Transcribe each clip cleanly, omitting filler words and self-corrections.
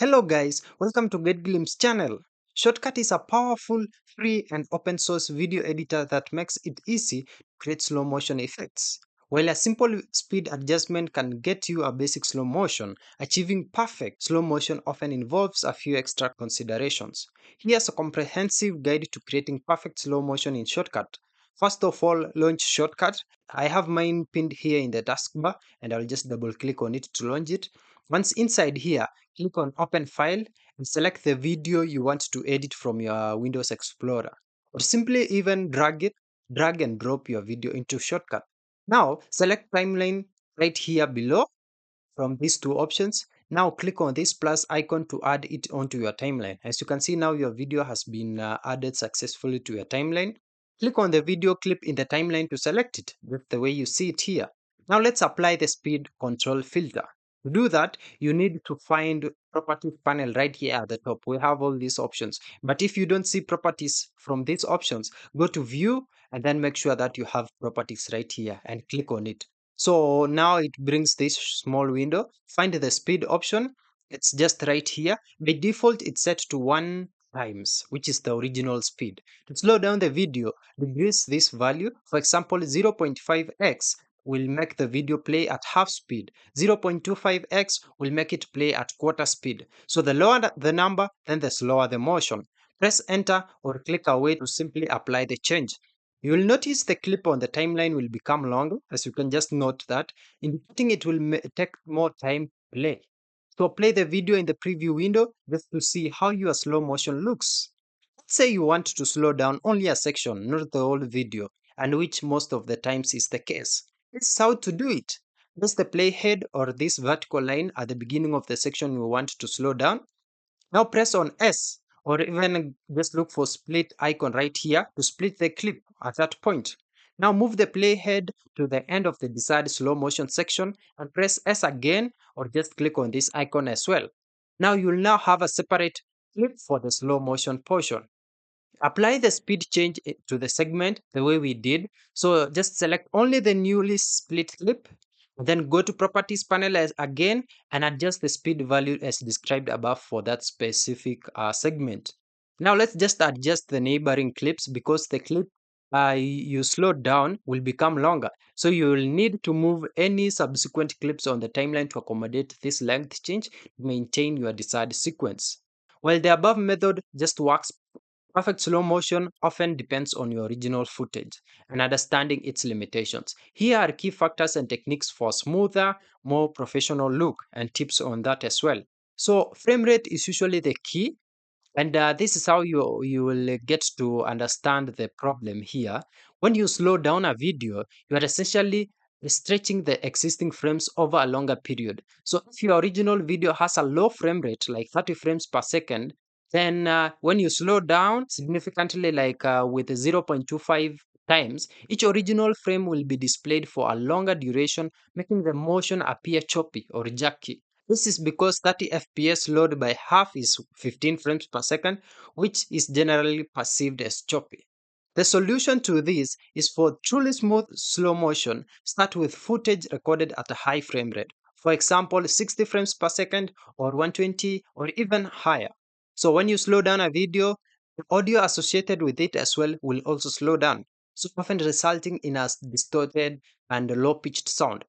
Hello guys, welcome to Get Glimpse channel. Shotcut is a powerful, free and open source video editor that makes it easy to create slow motion effects. While a simple speed adjustment can get you a basic slow motion, achieving perfect slow motion often involves a few extra considerations. Here's a comprehensive guide to creating perfect slow motion in Shotcut. First of all, launch Shotcut. I have mine pinned here in the taskbar and I'll just double click on it to launch it. Once inside here, click on Open File and select the video you want to edit from your Windows Explorer. Or simply even drag and drop your video into Shotcut. Now, select Timeline right here below from these two options. Now click on this plus icon to add it onto your timeline. As you can see now your video has been added successfully to your timeline. Click on the video clip in the timeline to select it, just the way you see it here. Now let's apply the speed control filter. To do that, you need to find properties panel right here at the top. We have all these options. But if you don't see properties from these options, go to view and then make sure that you have properties right here and click on it. So now it brings this small window. Find the speed option. It's just right here. By default, it's set to 1 times, which is the original speed. To slow down the video, reduce this value. For example, 0.5x will make the video play at half speed. 0.25x will make it play at quarter speed. So the lower the number, then the slower the motion. Press enter or click away to simply apply the change. You will notice the clip on the timeline will become longer, as you can just note that, indicating it will take more time to play. So play the video in the preview window just to see how your slow motion looks. Let's say you want to slow down only a section, not the whole video, and which most of the times is the case. This is how to do it. Press the playhead or this vertical line at the beginning of the section you want to slow down. Now press on S or even just look for split icon right here to split the clip at that point. Now move the playhead to the end of the desired slow motion section and press S again or just click on this icon as well. Now you'll now have a separate clip for the slow motion portion. Apply the speed change to the segment the way we did. So just select only the newly split clip, then go to properties panel again and adjust the speed value as described above for that specific segment. Now let's just adjust the neighboring clips because the clip you slowed down will become longer. So you will need to move any subsequent clips on the timeline to accommodate this length change to maintain your desired sequence. While the above method just works, perfect slow motion often depends on your original footage and understanding its limitations. Here are key factors and techniques for smoother, more professional look and tips on that as well. So frame rate is usually the key, and this is how you will get to understand the problem here. When you slow down a video, you are essentially stretching the existing frames over a longer period. So if your original video has a low frame rate, like 30 frames per second, then when you slow down significantly, like with 0.25 times, each original frame will be displayed for a longer duration, making the motion appear choppy or jerky. This is because 30 FPS load by half is 15 frames per second, which is generally perceived as choppy. The solution to this is for truly smooth slow motion, start with footage recorded at a high frame rate. For example, 60 frames per second or 120 or even higher. So when you slow down a video, the audio associated with it as well will also slow down, so often resulting in a distorted and low pitched sound.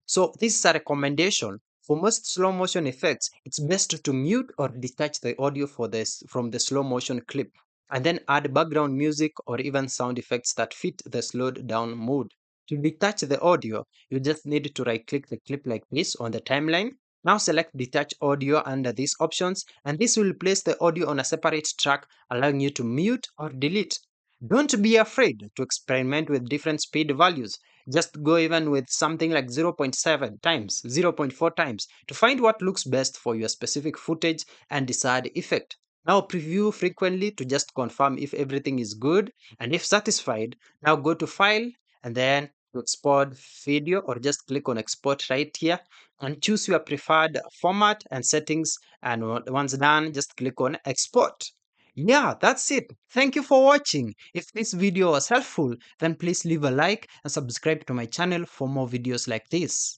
So this is a recommendation. For most slow motion effects, it's best to mute or detach the audio from the slow motion clip, and then add background music or even sound effects that fit the slowed down mood. To detach the audio, you just need to right click the clip like this on the timeline. Now select detach audio under these options, and this will place the audio on a separate track, allowing you to mute or delete. Don't be afraid to experiment with different speed values. Just go even with something like 0.7 times, 0.4 times to find what looks best for your specific footage and desired effect. Now preview frequently to just confirm if everything is good, and if satisfied, now go to File and then to export video or just click on export right here and choose your preferred format and settings, and once done just click on export. Yeah, that's it. Thank you for watching. If this video was helpful, then please leave a like and subscribe to my channel for more videos like this.